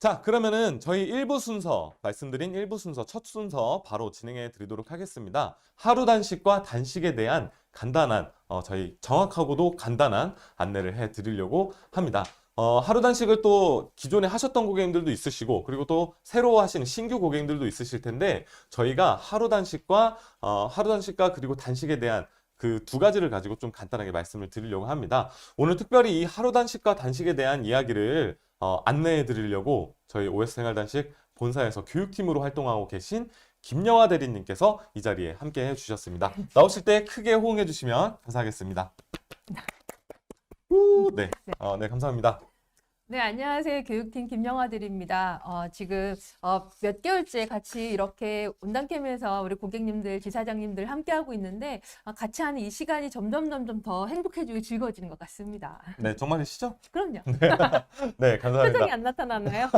자, 그러면은 저희 1부 순서, 말씀드린 1부 순서, 첫 순서 바로 진행해 드리도록 하겠습니다. 하루 단식과 단식에 대한 간단한, 저희 정확하고도 간단한 안내를 해 드리려고 합니다. 하루 단식을 또 기존에 하셨던 고객님들도 있으시고, 그리고 또 새로 하시는 신규 고객님들도 있으실 텐데, 저희가 하루 단식과 그리고 단식에 대한 그 두 가지를 가지고 좀 간단하게 말씀을 드리려고 합니다. 오늘 특별히 이 하루 단식과 단식에 대한 이야기를 안내해 드리려고 저희 OS 생활단식 본사에서 교육팀으로 활동하고 계신 김여화 대리님께서 이 자리에 함께 해주셨습니다. 나오실 때 크게 호응해 주시면 감사하겠습니다. 네, 네. 네, 감사합니다. 네, 안녕하세요. 교육팀 김영화들입니다. 지금 몇 개월째 같이 이렇게 온당캠에서 우리 고객님들, 지사장님들 함께하고 있는데 같이 하는 이 시간이 점점 더 행복해지고 즐거워지는 것 같습니다. 네, 정말이시죠? 그럼요. 네, 감사합니다. 표정이 안 나타나나요?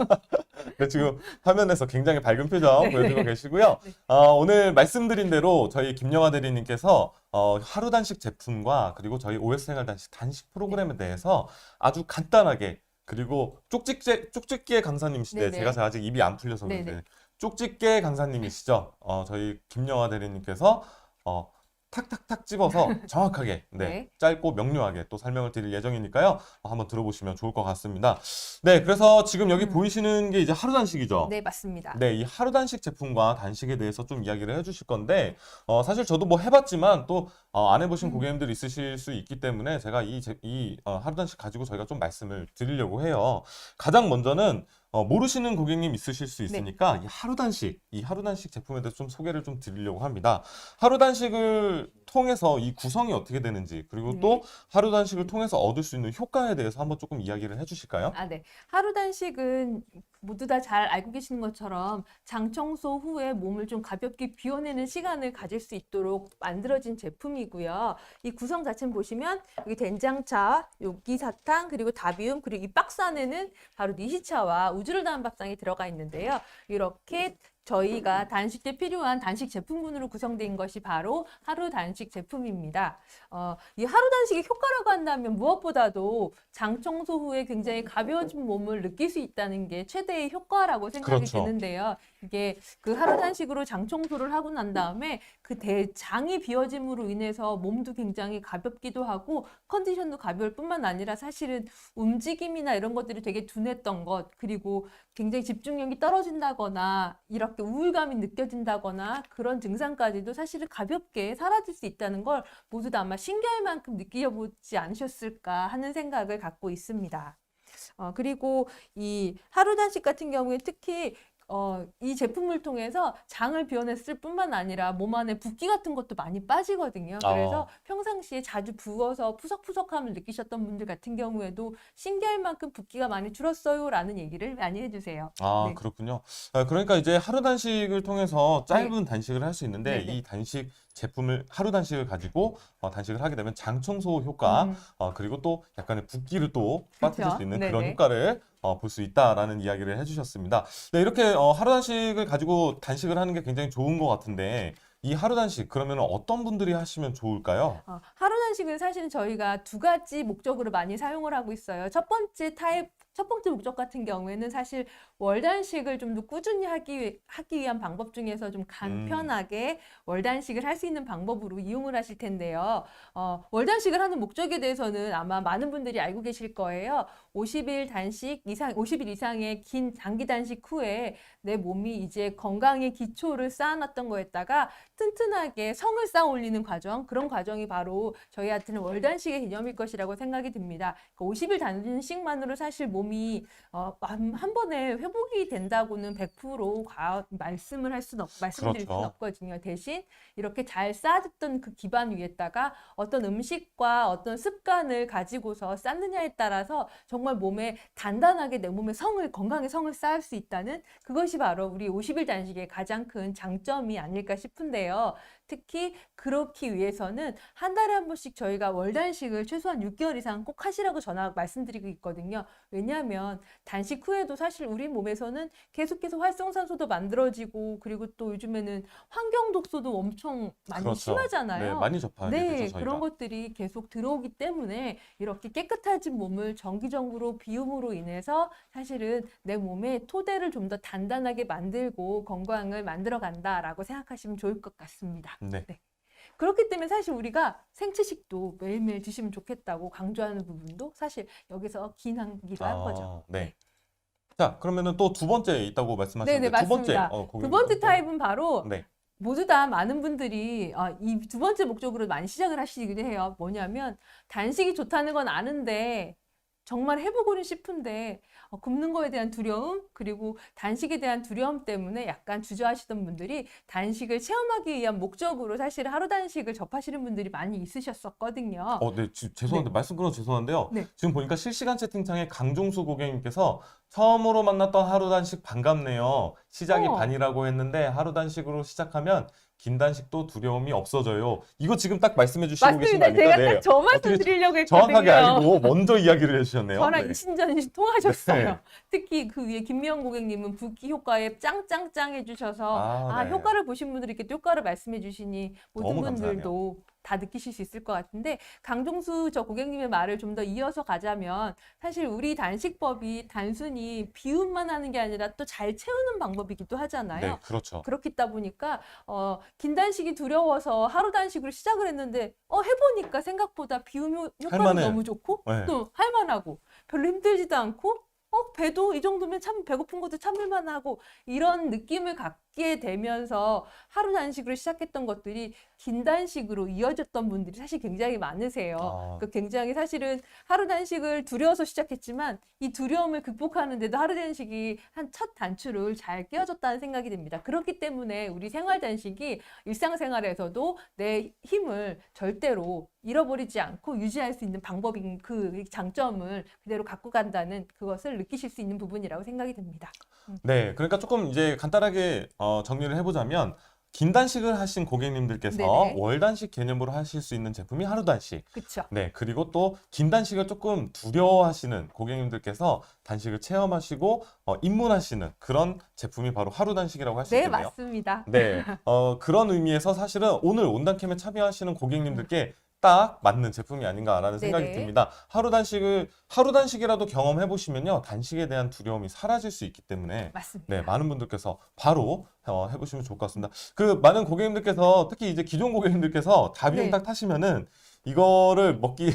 네, 지금 화면에서 굉장히 밝은 표정 네, 보여주고 네. 계시고요. 네. 오늘 말씀드린 대로 저희 김영화 대리님께서 하루 단식 제품과 그리고 저희 OS 생활 단식 프로그램에 대해서 아주 간단하게 그리고 쪽집게 강사님이신데 네네. 제가 아직 입이 안 풀려서 네네. 그런데 쪽집게 강사님이시죠? 저희 김영화 대리님께서 탁탁탁 집어서 정확하게 네. 짧고 명료하게 또 설명을 드릴 예정이니까요. 한번 들어보시면 좋을 것 같습니다. 네, 그래서 지금 여기 보이시는 게 이제 하루 단식이죠. 네, 맞습니다. 네, 이 하루 단식 제품과 단식에 대해서 좀 이야기를 해주실 건데, 사실 저도 뭐 해봤지만 또 안 해보신 고객님들이 있으실 수 있기 때문에 제가 이 하루 단식 가지고 저희가 좀 말씀을 드리려고 해요. 가장 먼저는 모르시는 고객님 있으실 수 있으니까 이 하루 단식 제품에 대해서 좀 소개를 좀 드리려고 합니다. 하루 단식을 통해서 이 구성이 어떻게 되는지, 그리고 또 하루 단식을 통해서 얻을 수 있는 효과에 대해서 한번 조금 이야기를 해주실까요? 네. 하루 단식은 모두 다 잘 알고 계시는 것처럼 장 청소 후에 몸을 좀 가볍게 비워내는 시간을 가질 수 있도록 만들어진 제품이고요. 이 구성 자체는 보시면 여기 된장차, 요기사탕, 그리고 다비움, 그리고 이 박스 안에는 바로 니시차와 우주를 담은 밥상이 들어가 있는데요. 이렇게 저희가 단식 때 필요한 단식 제품군으로 구성된 것이 바로 하루 단식 제품입니다. 이 하루 단식의 효과라고 한다면 무엇보다도 장 청소 후에 굉장히 가벼워진 몸을 느낄 수 있다는 게 최대의 효과라고 생각이 그렇죠. 드는데요. 이게 그 하루 단식으로 장 청소를 하고 난 다음에 그 대장이 비워짐으로 인해서 몸도 굉장히 가볍기도 하고 컨디션도 가벼울 뿐만 아니라 사실은 움직임이나 이런 것들이 되게 둔했던 것, 그리고 굉장히 집중력이 떨어진다거나 이렇게 우울감이 느껴진다거나 그런 증상까지도 사실은 가볍게 사라질 수 있다는 걸 모두 다 아마 신기할 만큼 느껴보지 않으셨을까 하는 생각을 갖고 있습니다. 그리고 이 하루 단식 같은 경우에 특히 이 제품을 통해서 장을 비워냈을 뿐만 아니라 몸 안에 붓기 같은 것도 많이 빠지거든요. 그래서 평상시에 자주 부어서 푸석푸석함을 느끼셨던 분들 같은 경우에도 신기할 만큼 붓기가 많이 줄었어요 라는 얘기를 많이 해주세요. 네. 그렇군요. 그러니까 이제 하루 단식을 통해서 짧은 단식을 할 수 있는데 네네. 이 단식 제품을 하루 단식을 가지고 단식을 하게 되면 장 청소 효과 그리고 또 약간의 붓기를 또 빠뜨릴 그쵸? 수 있는 그런 네네. 효과를 볼 수 있다라는 이야기를 해주셨습니다. 네, 이렇게 하루 단식을 가지고 단식을 하는 게 굉장히 좋은 것 같은데 이 하루 단식 그러면 어떤 분들이 하시면 좋을까요? 하루 단식은 사실은 저희가 두 가지 목적으로 많이 사용을 하고 있어요. 첫 번째 목적 같은 경우에는 사실 월 단식을 좀 더 꾸준히 하기 위한 방법 중에서 좀 간편하게 월 단식을 할 수 있는 방법으로 이용을 하실 텐데요. 월 단식을 하는 목적에 대해서는 아마 많은 분들이 알고 계실 거예요. 50일 이상의 긴 장기 단식 후에 내 몸이 이제 건강의 기초를 쌓아놨던 거에다가 튼튼하게 성을 쌓아 올리는 과정, 그런 과정이 바로 저희한테는 월 단식의 개념일 것이라고 생각이 듭니다. 50일 단식만으로 사실 몸이 한 번에 회복이 된다고는 100% 말씀드릴 수는 그렇죠. 없거든요. 대신 이렇게 잘 쌓아졌던 그 기반 위에다가 어떤 음식과 어떤 습관을 가지고서 쌓느냐에 따라서 정말 몸에 단단하게 내 몸의 건강의 성을 쌓을 수 있다는 그것이 바로 우리 50일 단식의 가장 큰 장점이 아닐까 싶은데요. 특히 그렇기 위해서는 한 달에 한 번씩 저희가 월 단식을 최소한 6개월 이상 꼭 하시라고 말씀드리고 있거든요. 왜냐하면 단식 후에도 사실 우리 몸에서는 계속해서 활성산소도 만들어지고 그리고 또 요즘에는 환경 독소도 엄청 많이 그렇죠. 심하잖아요. 네, 많이 접하게 되죠, 네, 저희가. 그런 것들이 계속 들어오기 때문에 이렇게 깨끗해진 몸을 정기적으로 비움으로 인해서 사실은 내 몸의 토대를 좀 더 단단하게 만들고 건강을 만들어 간다라고 생각하시면 좋을 것 같습니다. 네. 네. 그렇기 때문에 사실 우리가 생채식도 매일매일 드시면 좋겠다고 강조하는 부분도 사실 여기서 기인하기도 한 거죠. 네. 자, 그러면은 또 두 번째 있다고 말씀하셨는데 네네, 두 번째 맞습니다. 두 고객님 번째 또- 타입은 바로 네. 모두 다 많은 분들이 이 두 번째 목적으로 많이 시작을 하시기도 해요. 뭐냐면 단식이 좋다는 건 아는데 정말 해보고는 싶은데 굶는 거에 대한 두려움 그리고 단식에 대한 두려움 때문에 약간 주저하시던 분들이 단식을 체험하기 위한 목적으로 사실 하루 단식을 접하시는 분들이 많이 있으셨었거든요. 네, 죄송한데 네. 말씀 끊어서 죄송한데요. 네. 지금 보니까 실시간 채팅창에 강종수 고객님께서 처음으로 만났던 하루 단식 반갑네요. 시작이 어. 반이라고 했는데 하루 단식으로 시작하면 긴 단식도 두려움이 없어져요. 이거 지금 딱 말씀해 주시고 계신 거 맞습니다. 아닙니까? 제가 딱 저 말씀 어떻게 드리려고 했거든요. 정확하게 알고 먼저 이야기를 해주셨네요. 저랑 네. 이신전이 통하셨어요. 네. 특히 그 위에 김미영 고객님은 붓기 효과에 짱짱짱 해주셔서 네. 효과를 보신 분들이 이렇게 또 효과를 말씀해 주시니 모든 너무 분들도 다 느끼실 수 있을 것 같은데 강종수 저 고객님의 말을 좀 더 이어서 가자면 사실 우리 단식법이 단순히 비움만 하는 게 아니라 또 잘 채우는 방법이기도 하잖아요. 네, 그렇죠. 그렇다 보니까 긴 단식이 두려워서 하루 단식으로 시작을 했는데 해보니까 생각보다 비움 효과도 할만해요. 너무 좋고 네. 또 할만하고 별로 힘들지도 않고 배도 이 정도면 참 배고픈 것도 참을만 하고 이런 느낌을 갖게 되면서 하루 단식으로 시작했던 것들이 긴 단식으로 이어졌던 분들이 사실 굉장히 많으세요. 굉장히 사실은 하루 단식을 두려워서 시작했지만 이 두려움을 극복하는데도 하루 단식이 한 첫 단추를 잘 끼워줬다는 생각이 듭니다. 그렇기 때문에 우리 생활 단식이 일상생활에서도 내 힘을 절대로 잃어버리지 않고 유지할 수 있는 방법인 그 장점을 그대로 갖고 간다는 그것을 느끼실 수 있는 부분이라고 생각이 듭니다. 네, 그러니까 조금 이제 간단하게 정리를 해보자면 긴 단식을 하신 고객님들께서 네네. 월 단식 개념으로 하실 수 있는 제품이 하루 단식. 그렇죠. 네, 그리고 또 긴 단식을 조금 두려워하시는 고객님들께서 단식을 체험하시고 입문하시는 그런 제품이 바로 하루 단식이라고 할 수 네, 있겠네요. 맞습니다. 네, 그런 의미에서 사실은 오늘 온단캠에 참여하시는 고객님들께 딱 맞는 제품이 아닌가라는 생각이 네네. 듭니다. 하루 단식이라도 경험해 보시면요, 단식에 대한 두려움이 사라질 수 있기 때문에 맞습니다. 네, 많은 분들께서 바로 해보시면 좋을 것 같습니다. 그 많은 고객님들께서 특히 이제 기존 고객님들께서 다비움 네. 딱 타시면은 이거를 먹기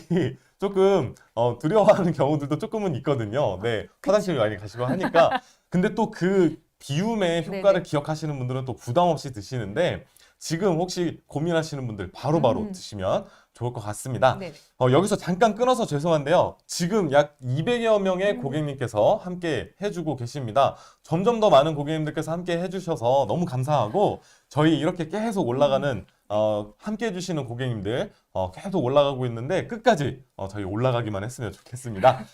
조금 두려워하는 경우들도 조금은 있거든요. 네, 화장실 많이 가시고 하니까. 근데 또 그 비움의 효과를 네네. 기억하시는 분들은 또 부담 없이 드시는데 지금 혹시 고민하시는 분들 바로바로 드시면 좋을 것 같습니다. 네네. 여기서 잠깐 끊어서 죄송한데요. 지금 약 200여 명의 고객님께서 함께 해주고 계십니다. 점점 더 많은 고객님들께서 함께 해주셔서 너무 감사하고 저희 이렇게 계속 올라가는 함께 해주시는 고객님들 계속 올라가고 있는데 끝까지 저희 올라가기만 했으면 좋겠습니다.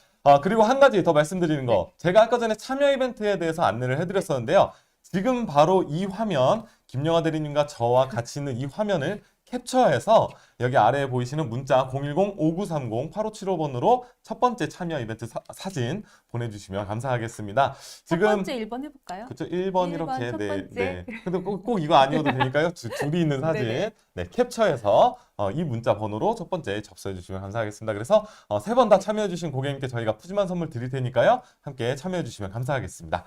그리고 한 가지 더 말씀드리는 거. 제가 아까 전에 참여 이벤트에 대해서 안내를 해드렸었는데요. 지금 바로 이 화면, 김영하 대리님과 저와 같이 있는 이 화면을 캡처해서 여기 아래에 보이시는 문자 010-5930-8575번으로 첫 번째 참여 이벤트 사진 보내주시면 감사하겠습니다. 첫 번째 1번 해볼까요? 그쵸, 1번 1번 이렇게, 첫 네, 번째. 네. 근데 꼭 이거 아니어도 되니까요. 둘이 있는 사진, 네네. 네, 캡처해서 이 문자 번호로 첫 번째 접수해 주시면 감사하겠습니다. 그래서 세 번 다 참여해 주신 고객님께 저희가 푸짐한 선물 드릴 테니까요. 함께 참여해 주시면 감사하겠습니다.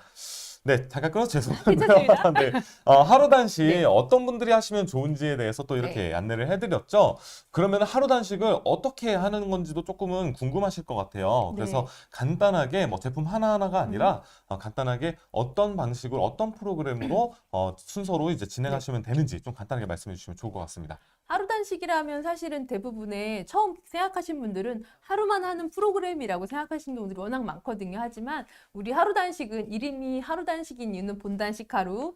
네, 잠깐 끊어서 죄송하고요. 괜찮습니다. 네, 하루 단식 네. 어떤 분들이 하시면 좋은지에 대해서 또 이렇게 안내를 해드렸죠. 그러면 하루 단식을 어떻게 하는 건지도 조금은 궁금하실 것 같아요. 그래서 네. 간단하게 뭐 제품 하나하나가 아니라 간단하게 어떤 방식으로 어떤 프로그램으로 순서로 이제 진행하시면 되는지 좀 간단하게 말씀해 주시면 좋을 것 같습니다. 하루 단식이라면 사실은 대부분의 처음 생각하신 분들은 하루만 하는 프로그램이라고 생각하시는 경우들이 워낙 많거든요. 하지만 우리 하루 단식은 이름이 하루 단식인 이유는 본단식 하루,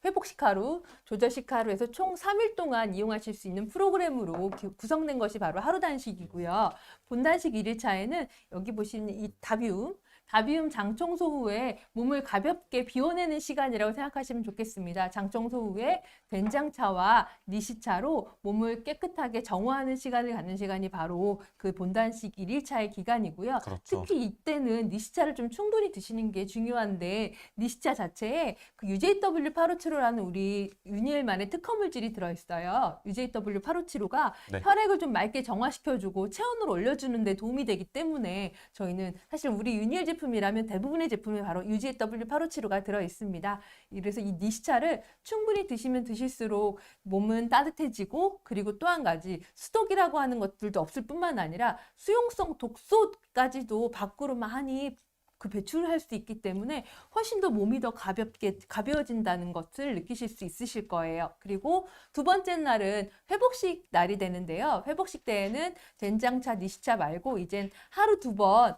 회복식 하루, 조절식 하루 해서 총 3일 동안 이용하실 수 있는 프로그램으로 구성된 것이 바로 하루 단식이고요. 본단식 1일차에는 여기 보시는 이 다비움, 다비움 장 청소 후에 몸을 가볍게 비워내는 시간이라고 생각하시면 좋겠습니다. 장 청소 후에 된장차와 니시차로 몸을 깨끗하게 정화하는 시간을 갖는 시간이 바로 그 본단식 1일차의 기간이고요. 그렇죠. 특히 이때는 니시차를 좀 충분히 드시는 게 중요한데 니시차 자체에 그 UJW857호라는 우리 윤희엘만의 특허 물질이 들어있어요. UJW857호가 네. 혈액을 좀 맑게 정화시켜주고 체온을 올려주는 데 도움이 되기 때문에 저희는 사실 우리 윤희엘 제품이라면 대부분의 제품이 바로 UJW857호가 들어있습니다. 그래서 이 니시차를 충분히 드시면 드실수록 몸은 따뜻해지고 그리고 또 한 가지 수독이라고 하는 것들도 없을 뿐만 아니라 수용성 독소까지도 밖으로 많이 그 배출할 수 있기 때문에 훨씬 더 몸이 더 가벼워진다는 것을 느끼실 수 있으실 거예요. 그리고 두 번째 날은 회복식 날이 되는데요. 회복식 때에는 된장차, 니시차 말고 이젠 하루 2번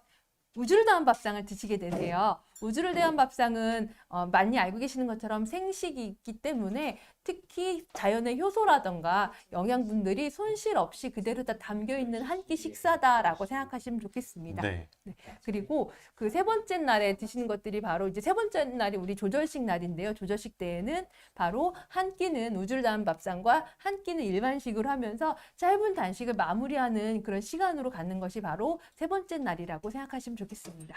우주를 담은 밥상을 드시게 되세요. 우주를 대한 밥상은 많이 알고 계시는 것처럼 생식이 있기 때문에 특히 자연의 효소라던가 영양분들이 손실 없이 그대로 다 담겨있는 한 끼 식사다라고 생각하시면 좋겠습니다. 네. 그리고 그 세 번째 날에 드시는 것들이 바로 이제 세 번째 날이 우리 조절식 날인데요. 조절식 때에는 바로 한 끼는 우주를 담은 밥상과 한 끼는 일반식으로 하면서 짧은 단식을 마무리하는 그런 시간으로 갖는 것이 바로 세 번째 날이라고 생각하시면 좋겠습니다.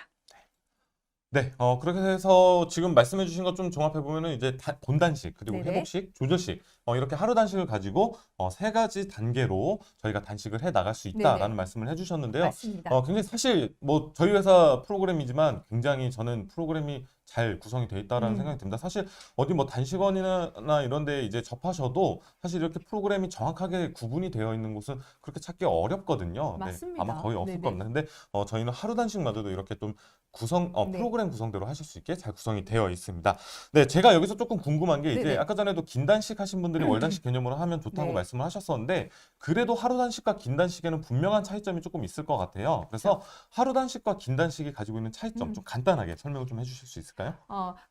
네, 그렇게 해서 지금 말씀해 주신 것 좀 종합해 보면은 이제 본단식, 그리고 네네. 회복식, 조절식, 이렇게 하루 단식을 가지고 세 가지 단계로 저희가 단식을 해 나갈 수 있다라는 네네. 말씀을 해주셨는데요. 맞습니다. 굉장히 사실 뭐 저희 회사 프로그램이지만 굉장히 저는 프로그램이 잘 구성이 되어 있다라는 생각이 듭니다. 사실 어디 뭐 단식원이나 이런 데 이제 접하셔도 사실 이렇게 프로그램이 정확하게 구분이 되어 있는 곳은 그렇게 찾기 어렵거든요. 네, 맞습니다. 아마 거의 없을 네네. 겁니다. 근데 저희는 하루 단식마저도 이렇게 좀 네. 프로그램 구성대로 하실 수 있게 잘 구성이 되어 있습니다. 네, 제가 여기서 조금 궁금한 게 이제 네네. 아까 전에도 긴 단식 하신 분들이 월 단식 개념으로 하면 좋다고 네. 말씀을 하셨었는데 그래도 하루 단식과 긴 단식에는 분명한 차이점이 조금 있을 것 같아요. 그래서 하루 단식과 긴 단식이 가지고 있는 차이점 좀 간단하게 설명을 좀 해주실 수 있을까요?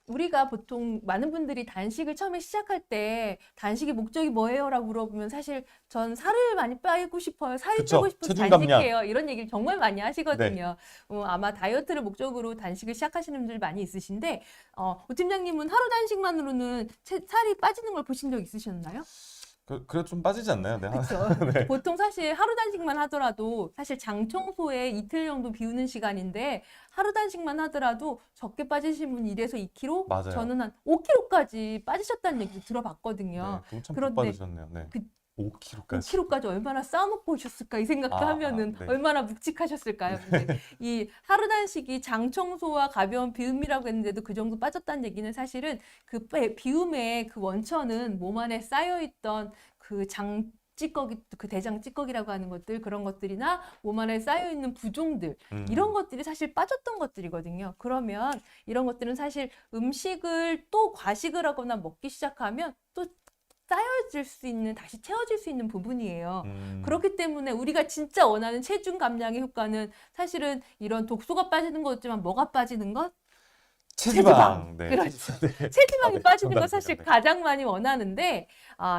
우리가 보통 많은 분들이 단식을 처음에 시작할 때 단식의 목적이 뭐예요? 라고 물어보면 사실 전 살을 많이 빼고 싶어요. 살이 그쵸. 빼고 싶어서 체중 감량. 단식해요. 이런 얘기를 정말 많이 하시거든요. 아마 다이어트를 목적으로 단식을 시작하시는 분들 많이 있으신데 오 팀장님은 하루 단식만으로는 살이 빠지는 걸 보신 적 있으셨나요? 그래도 좀 빠지지 않나요? 네. 그렇죠. 보통 사실 하루 단식만 하더라도 사실 장 청소에 이틀 정도 비우는 시간인데 하루 단식만 하더라도 적게 빠지신 분 1에서 2kg, 맞아요. 저는 한 5kg까지 빠지셨다는 얘기도 들어봤거든요. 네, 참 그런데 빠지셨네요. 네. 그 5kg까지. 5kg까지 얼마나 쌓아놓고 오셨을까 이 생각도 하면은 네. 얼마나 묵직하셨을까요? 근데 이 하루 단식이 장 청소와 가벼운 비움이라고 했는데도 그 정도 빠졌다는 얘기는 사실은 그 비움의 그 원천은 몸 안에 쌓여있던 그 찌꺼기, 그 대장 찌꺼기라고 하는 것들, 그런 것들이나 몸 안에 쌓여있는 부종들, 이런 것들이 사실 빠졌던 것들이거든요. 그러면 이런 것들은 사실 음식을 또 과식을 하거나 먹기 시작하면 또 쌓여질 수 있는, 다시 채워질 수 있는 부분이에요. 그렇기 때문에 우리가 진짜 원하는 체중 감량의 효과는 사실은 이런 독소가 빠지는 거였지만 뭐가 빠지는 것? 체지방. 네. 그렇죠. 네. 체지방이 빠지는 거 정답입니다. 사실 네. 가장 많이 원하는데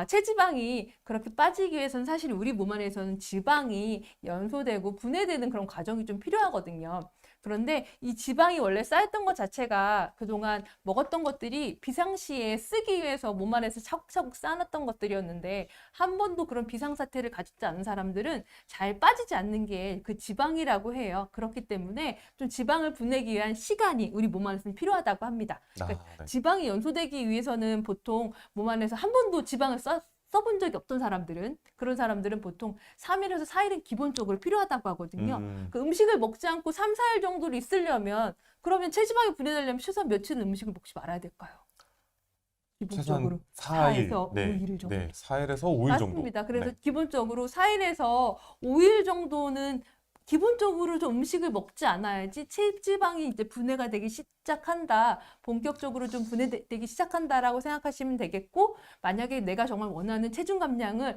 체지방이 그렇게 빠지기 위해서는 사실 우리 몸 안에서는 지방이 연소되고 분해되는 그런 과정이 좀 필요하거든요. 그런데 이 지방이 원래 쌓였던 것 자체가 그동안 먹었던 것들이 비상시에 쓰기 위해서 몸 안에서 차곡차곡 쌓아놨던 것들이었는데 한 번도 그런 비상사태를 가지지 않은 사람들은 잘 빠지지 않는 게 그 지방이라고 해요. 그렇기 때문에 좀 지방을 분해하기 위한 시간이 우리 몸 안에서는 필요하다고 합니다. 그러니까 네. 지방이 연소되기 위해서는 보통 몸 안에서 한 번도 지방을 써본 적이 없던 사람들은, 그런 사람들은 보통 3일에서 4일은 기본적으로 필요하다고 하거든요. 그 음식을 먹지 않고 3, 4일 정도로 있으려면 그러면 체지방이 분해되려면 최소한 며칠은 음식을 먹지 말아야 될까요? 기본적으로 최소한 4에서 네, 5일 정도. 네, 4일에서 5일 정도. 맞습니다. 그래서 네. 기본적으로 4일에서 5일 정도는 기본적으로 좀 음식을 먹지 않아야지 체지방이 이제 분해가 되기 시작한다. 본격적으로 좀 분해되기 시작한다라고 생각하시면 되겠고, 만약에 내가 정말 원하는 체중 감량을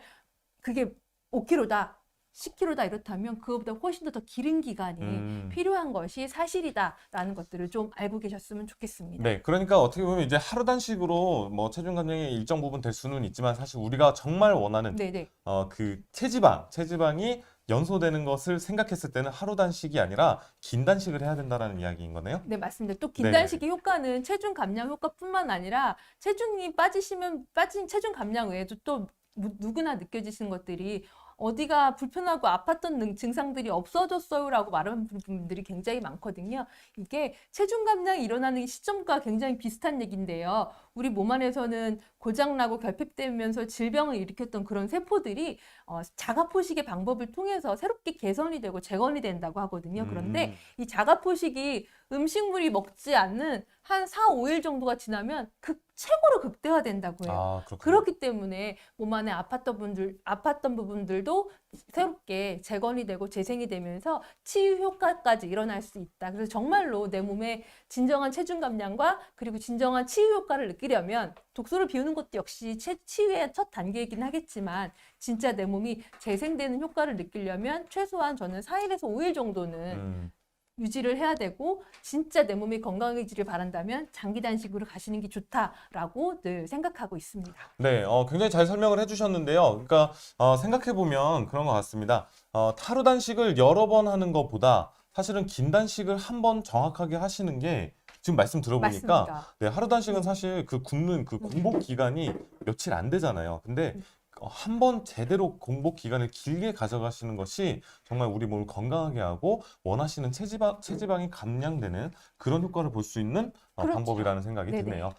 그게 5kg다. 10kg다 이렇다면 그거보다 훨씬 더 길은 기간이 필요한 것이 사실이다라는 것들을 좀 알고 계셨으면 좋겠습니다. 네, 그러니까 어떻게 보면 이제 하루 단식으로 뭐 체중 감량이 일정 부분 될 수는 있지만 사실 우리가 정말 원하는 네네. 그 체지방이 연소되는 것을 생각했을 때는 하루 단식이 아니라 긴 단식을 해야 된다라는 이야기인 거네요. 네, 맞습니다. 또 네네. 긴단식의 효과는 체중 감량 효과뿐만 아니라 체중이 빠지시면 빠진 체중 감량 외에도 또 누구나 느껴지시는 것들이 어디가 불편하고 아팠던 증상들이 없어졌어요라고 말하는 분들이 굉장히 많거든요. 이게 체중 감량이 일어나는 시점과 굉장히 비슷한 얘기인데요. 우리 몸 안에서는 고장나고 결핍되면서 질병을 일으켰던 그런 세포들이 자가 포식의 방법을 통해서 새롭게 개선이 되고 재건이 된다고 하거든요. 그런데 이 자가 포식이 음식물이 먹지 않는 한 4, 5일 정도가 지나면 최고로 극대화된다고 해요. 아, 그렇군요. 그렇기 때문에 몸 안에 아팠던 부분들도 새롭게 재건이 되고 재생이 되면서 치유 효과까지 일어날 수 있다. 그래서 정말로 내 몸에 진정한 체중 감량과 그리고 진정한 치유 효과를 느끼려면 독소를 비우는 것도 역시 치유의 첫 단계이긴 하겠지만 진짜 내 몸이 재생되는 효과를 느끼려면 최소한 저는 4일에서 5일 정도는 유지를 해야 되고 진짜 내 몸이 건강해지길 바란다면 장기 단식으로 가시는 게 좋다라고 늘 생각하고 있습니다. 네, 굉장히 잘 설명을 해주셨는데요. 그러니까 생각해보면 그런 것 같습니다. 하루 단식을 여러 번 하는 것보다 사실은 긴 단식을 한 번 정확하게 하시는 게 지금 말씀 들어보니까 맞습니다. 네, 하루 단식은 사실 그 굶는 그 공복 기간이 며칠 안 되잖아요. 근데 한 번 제대로 공복 기간을 길게 가져가시는 것이 정말 우리 몸을 건강하게 하고 원하시는 체지방이 감량되는 그런 효과를 볼 수 있는 그렇죠. 방법이라는 생각이 네네. 드네요.